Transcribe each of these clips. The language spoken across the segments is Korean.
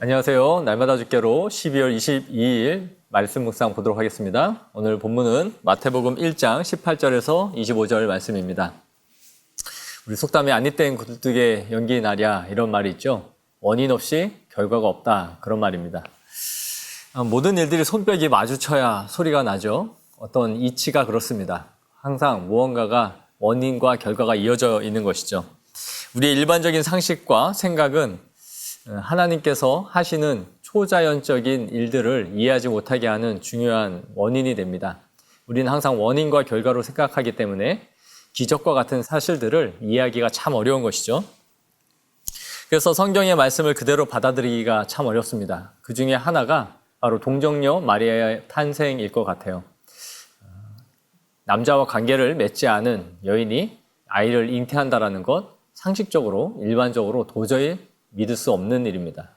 안녕하세요. 날마다 죽게로 12월 22일 말씀 묵상 보도록 하겠습니다. 오늘 본문은 마태복음 1장 18절에서 25절 말씀입니다. 우리 속담에 안 잇된 굴뚝에 연기 나랴 이런 말이 있죠. 원인 없이 결과가 없다 그런 말입니다. 모든 일들이 손뼉이 마주쳐야 소리가 나죠. 어떤 이치가 그렇습니다. 항상 무언가가 원인과 결과가 이어져 있는 것이죠. 우리의 일반적인 상식과 생각은 하나님께서 하시는 초자연적인 일들을 이해하지 못하게 하는 중요한 원인이 됩니다. 우리는 항상 원인과 결과로 생각하기 때문에 기적과 같은 사실들을 이해하기가 참 어려운 것이죠. 그래서 성경의 말씀을 그대로 받아들이기가 참 어렵습니다. 그 중에 하나가 바로 동정녀 마리아의 탄생일 것 같아요. 남자와 관계를 맺지 않은 여인이 아이를 잉태한다는 것, 상식적으로, 일반적으로 도저히 믿을 수 없는 일입니다.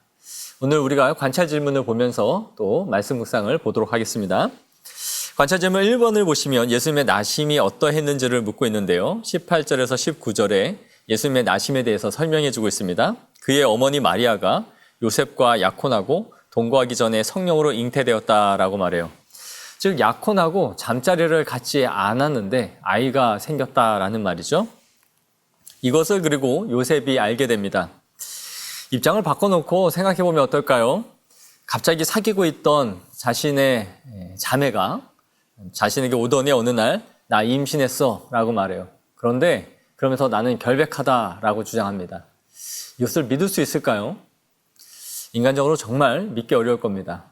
오늘 우리가 관찰 질문을 보면서 또 말씀 묵상을 보도록 하겠습니다. 관찰 질문 1번을 보시면 예수님의 나심이 어떠했는지를 묻고 있는데요. 18절에서 19절에 예수님의 나심에 대해서 설명해 주고 있습니다. 그의 어머니 마리아가 요셉과 약혼하고 동거하기 전에 성령으로 잉태되었다라고 말해요. 즉 약혼하고 잠자리를 갖지 않았는데 아이가 생겼다라는 말이죠. 이것을 그리고 요셉이 알게 됩니다. 입장을 바꿔놓고 생각해보면 어떨까요? 갑자기 사귀고 있던 자신의 자매가 자신에게 오더니 어느 날 나 임신했어 라고 말해요. 그런데 그러면서 나는 결백하다 라고 주장합니다. 이것을 믿을 수 있을까요? 인간적으로 정말 믿기 어려울 겁니다.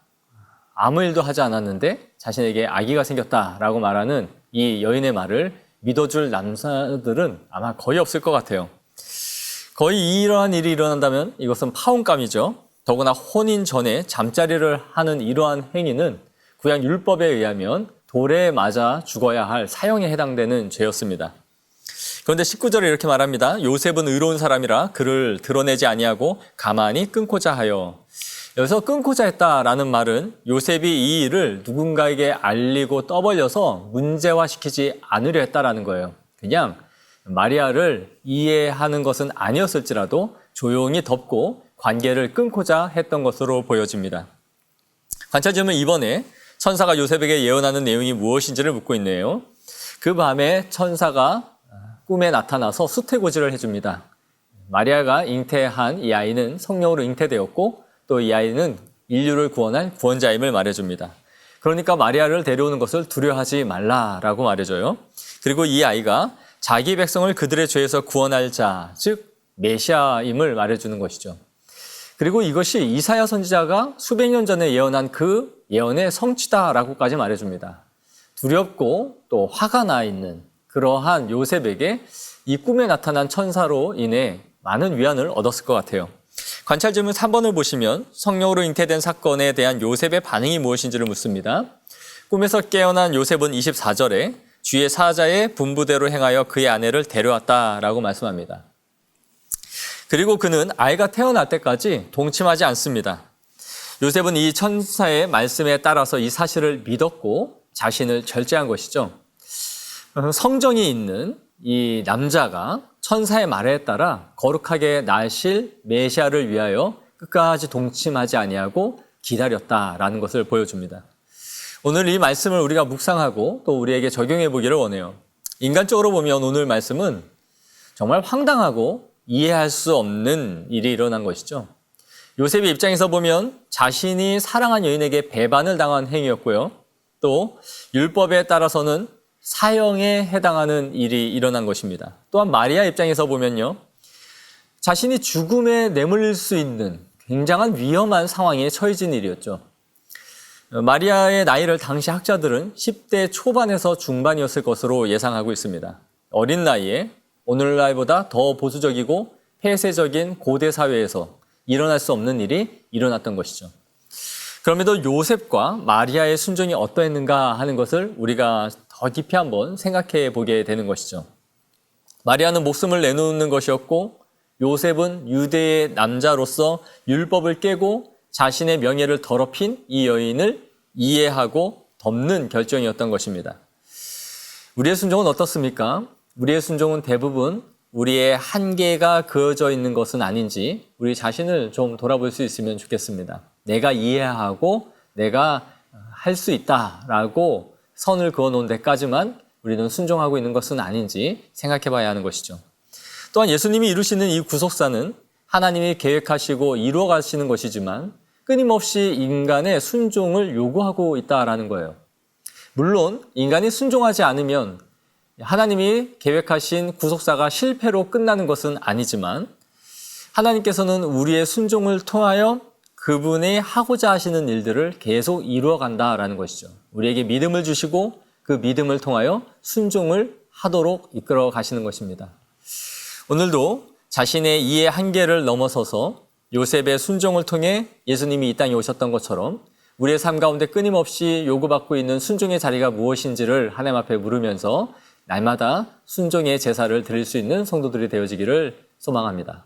아무 일도 하지 않았는데 자신에게 아기가 생겼다라고 말하는 이 여인의 말을 믿어줄 남자들은 아마 거의 없을 것 같아요. 거의 이러한 일이 일어난다면 이것은 파혼감이죠. 더구나 혼인 전에 잠자리를 하는 이러한 행위는 구약 율법에 의하면 돌에 맞아 죽어야 할 사형에 해당되는 죄였습니다. 그런데 19절에 이렇게 말합니다. 요셉은 의로운 사람이라 그를 드러내지 아니하고 가만히 끊고자 하여. 여기서 끊고자 했다라는 말은 요셉이 이 일을 누군가에게 알리고 떠벌려서 문제화시키지 않으려 했다라는 거예요. 그냥 마리아를 이해하는 것은 아니었을지라도 조용히 덮고 관계를 끊고자 했던 것으로 보여집니다. 관찰 질문 2번에 천사가 요셉에게 예언하는 내용이 무엇인지를 묻고 있네요. 그 밤에 천사가 꿈에 나타나서 수태고지를 해줍니다. 마리아가 잉태한 이 아이는 성령으로 잉태되었고 또 이 아이는 인류를 구원할 구원자임을 말해줍니다. 그러니까 마리아를 데려오는 것을 두려워하지 말라라고 말해줘요. 그리고 이 아이가 자기 백성을 그들의 죄에서 구원할 자, 즉 메시아임을 말해주는 것이죠. 그리고 이것이 이사야 선지자가 수백 년 전에 예언한 그 예언의 성취다라고까지 말해줍니다. 두렵고 또 화가 나 있는 그러한 요셉에게 이 꿈에 나타난 천사로 인해 많은 위안을 얻었을 것 같아요. 관찰 질문 3번을 보시면 성령으로 잉태된 사건에 대한 요셉의 반응이 무엇인지를 묻습니다. 꿈에서 깨어난 요셉은 24절에 주의 사자의 분부대로 행하여 그의 아내를 데려왔다라고 말씀합니다. 그리고 그는 아이가 태어날 때까지 동침하지 않습니다. 요셉은 이 천사의 말씀에 따라서 이 사실을 믿었고 자신을 절제한 것이죠. 성정이 있는 이 남자가 천사의 말에 따라 거룩하게 나실 메시아를 위하여 끝까지 동침하지 아니하고 기다렸다라는 것을 보여줍니다. 오늘 이 말씀을 우리가 묵상하고 또 우리에게 적용해 보기를 원해요. 인간적으로 보면 오늘 말씀은 정말 황당하고 이해할 수 없는 일이 일어난 것이죠. 요셉의 입장에서 보면 자신이 사랑한 여인에게 배반을 당한 행위였고요. 또 율법에 따라서는 사형에 해당하는 일이 일어난 것입니다. 또한 마리아 입장에서 보면요. 자신이 죽음에 내몰릴 수 있는 굉장한 위험한 상황에 처해진 일이었죠. 마리아의 나이를 당시 학자들은 10대 초반에서 중반이었을 것으로 예상하고 있습니다. 어린 나이에 오늘날보다 더 보수적이고 폐쇄적인 고대 사회에서 일어날 수 없는 일이 일어났던 것이죠. 그럼에도 요셉과 마리아의 순종이 어떠했는가 하는 것을 우리가 더 깊이 한번 생각해 보게 되는 것이죠. 마리아는 목숨을 내놓는 것이었고 요셉은 유대의 남자로서 율법을 깨고 자신의 명예를 더럽힌 이 여인을 이해하고 덮는 결정이었던 것입니다. 우리의 순종은 어떻습니까? 우리의 순종은 대부분 우리의 한계가 그어져 있는 것은 아닌지 우리 자신을 좀 돌아볼 수 있으면 좋겠습니다. 내가 이해하고 내가 할 수 있다라고 선을 그어놓은 데까지만 우리는 순종하고 있는 것은 아닌지 생각해 봐야 하는 것이죠. 또한 예수님이 이루시는 이 구속사는 하나님이 계획하시고 이루어 가시는 것이지만 끊임없이 인간의 순종을 요구하고 있다라는 거예요. 물론 인간이 순종하지 않으면 하나님이 계획하신 구속사가 실패로 끝나는 것은 아니지만 하나님께서는 우리의 순종을 통하여 그분이 하고자 하시는 일들을 계속 이루어 간다라는 것이죠. 우리에게 믿음을 주시고 그 믿음을 통하여 순종을 하도록 이끌어 가시는 것입니다. 오늘도 자신의 이해 한계를 넘어서서 요셉의 순종을 통해 예수님이 이 땅에 오셨던 것처럼 우리의 삶 가운데 끊임없이 요구받고 있는 순종의 자리가 무엇인지를 하나님 앞에 물으면서 날마다 순종의 제사를 드릴 수 있는 성도들이 되어지기를 소망합니다.